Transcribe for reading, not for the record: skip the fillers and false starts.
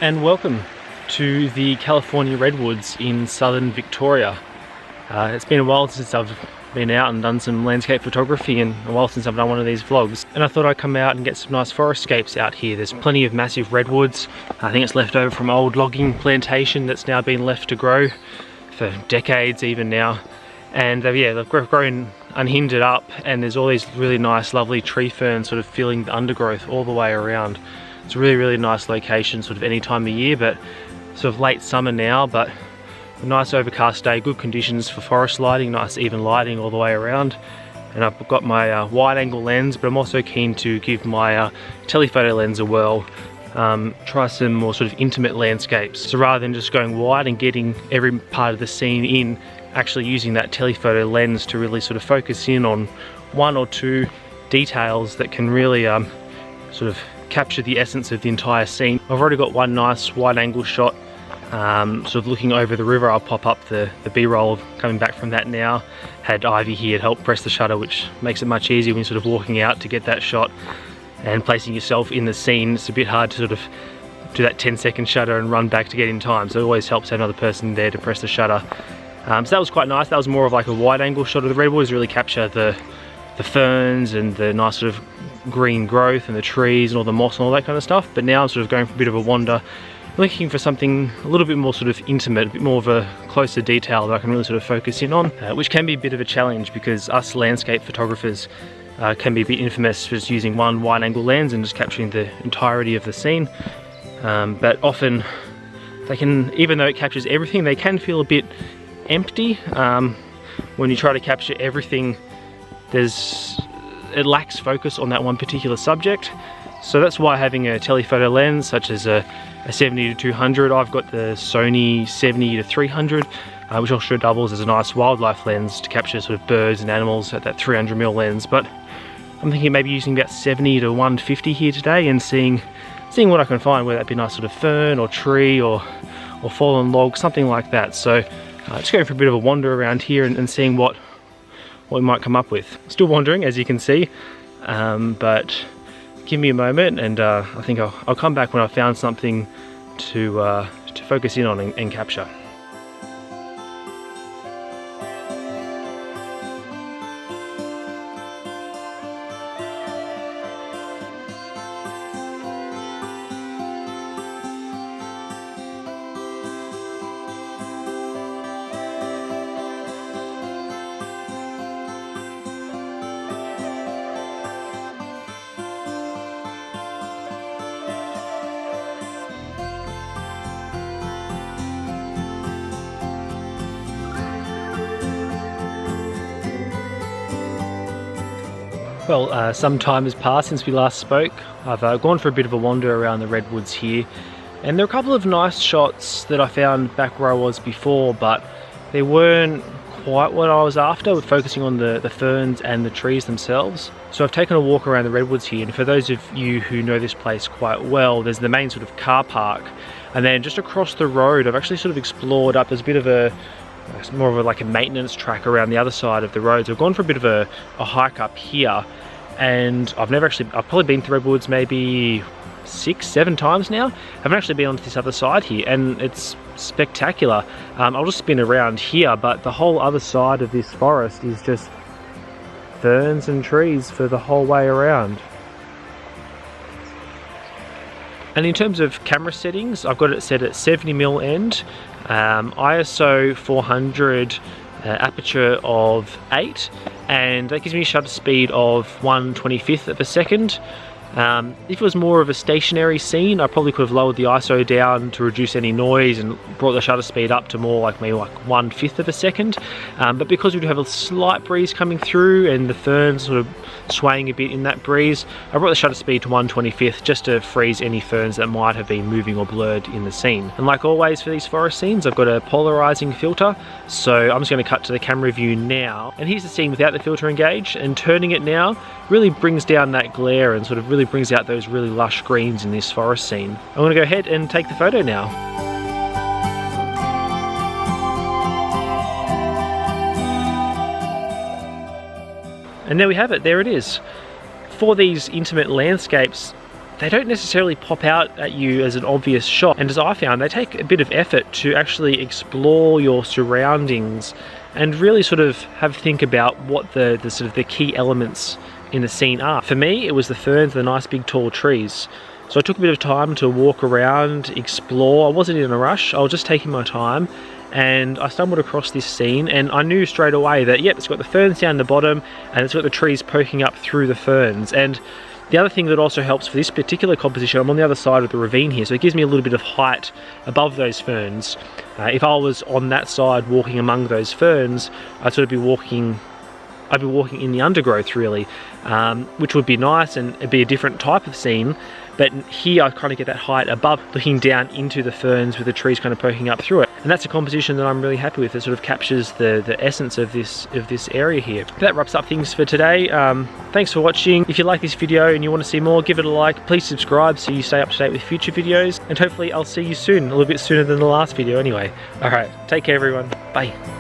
And welcome to the California Redwoods in southern Victoria. It's been a while since I've been out and done some landscape photography, and a while since I've done one of these vlogs, and I thought I'd come out and get some nice forestscapes out here. There's plenty of massive redwoods. I think it's left over from old logging plantation that's now been left to grow for decades even now, and yeah, they've grown unhindered up, and there's all these really nice lovely tree ferns sort of filling the undergrowth all the way around. It's a really nice location sort of any time of year, but sort of late summer now, but a nice overcast day, good conditions for forest lighting, nice even lighting all the way around. And I've got my wide angle lens, but I'm also keen to give my telephoto lens a whirl. Try some more sort of intimate landscapes. So rather than just going wide and getting every part of the scene in, actually using that telephoto lens to really sort of focus in on one or two details that can really sort of capture the essence of the entire scene. I've already got one nice wide angle shot sort of looking over the river. I'll pop up the b-roll of coming back from that now. Had Ivy here to help press the shutter, which makes it much easier when you're sort of walking out to get that shot and placing yourself in the scene. It's a bit hard to sort of do that 10-second shutter and run back to get in time, so it always helps to have another person there to press the shutter. So that was quite nice. That was more of like a wide angle shot of the redwoods, really capture the ferns and the nice sort of green growth and the trees and all the moss and all that kind of stuff. But now I'm sort of going for a bit of a wander, looking for something a little bit more sort of intimate, a bit more of a closer detail that I can really sort of focus in on, which can be a bit of a challenge because us landscape photographers can be a bit infamous for just using one wide angle lens and just capturing the entirety of the scene. But often they can, even though it captures everything, they can feel a bit empty. When you try to capture everything, it lacks focus on that one particular subject. So that's why having a telephoto lens such as a 70-200, I've got the Sony 70-300, which also doubles as a nice wildlife lens to capture sort of birds and animals at that 300mm lens. But I'm thinking maybe using about 70-150 here today and seeing what I can find, whether that be a nice sort of fern or tree or fallen log, something like that. So just going for a bit of a wander around here and seeing what we might come up with. Still wandering, as you can see, but give me a moment, and I think I'll come back when I've found something to focus in on and capture. Well, some time has passed since we last spoke. I've gone for a bit of a wander around the redwoods here, and there are a couple of nice shots that I found back where I was before, but they weren't quite what I was after, with focusing on the ferns and the trees themselves. So I've taken a walk around the redwoods here, and for those of you who know this place quite well, there's the main sort of car park, and then just across the road I've actually sort of explored up. There's a bit of it's more of like a maintenance track around the other side of the road. So I've gone for a bit of a hike up here, and I've probably been to redwoods maybe 6-7 times now. I haven't actually been onto this other side here, and it's spectacular. I'll just spin around here, but the whole other side of this forest is just ferns and trees for the whole way around. And in terms of camera settings, I've got it set at 70mm end, ISO 400, aperture of 8, and that gives me a shutter speed of 1/25 of a second. If it was more of a stationary scene, I probably could have lowered the ISO down to reduce any noise and brought the shutter speed up to more like maybe like 1/5 of a second. But because we do have a slight breeze coming through and the ferns sort of swaying a bit in that breeze, I brought the shutter speed to 1/25 just to freeze any ferns that might have been moving or blurred in the scene. And like always for these forest scenes, I've got a polarizing filter, so I'm just going to cut to the camera view now. And here's the scene without the filter engaged, and turning it now really brings down that glare and sort of really brings out those really lush greens in this forest scene. I'm going to go ahead and take the photo now. And there we have it, there it is. For these intimate landscapes, they don't necessarily pop out at you as an obvious shot. And as I found, they take a bit of effort to actually explore your surroundings and really sort of have a think about what the sort of the key elements in the scene are. For me, it was the ferns, the nice big tall trees. So I took a bit of time to walk around, explore. I wasn't in a rush, I was just taking my time, and I stumbled across this scene, and I knew straight away that, yep, it's got the ferns down the bottom and it's got the trees poking up through the ferns. And the other thing that also helps for this particular composition, I'm on the other side of the ravine here, so it gives me a little bit of height above those ferns. If I was on that side walking among those ferns, I'd sort of be walking in the undergrowth really, which would be nice, and it'd be a different type of scene. But here I kind of get that height above, looking down into the ferns with the trees kind of poking up through it. And that's a composition that I'm really happy with. It sort of captures the essence of this area here. That wraps up things for today. Thanks for watching. If you like this video and you want to see more, give it a like. Please subscribe so you stay up to date with future videos. And hopefully I'll see you soon, a little bit sooner than the last video anyway. Alright, take care everyone. Bye.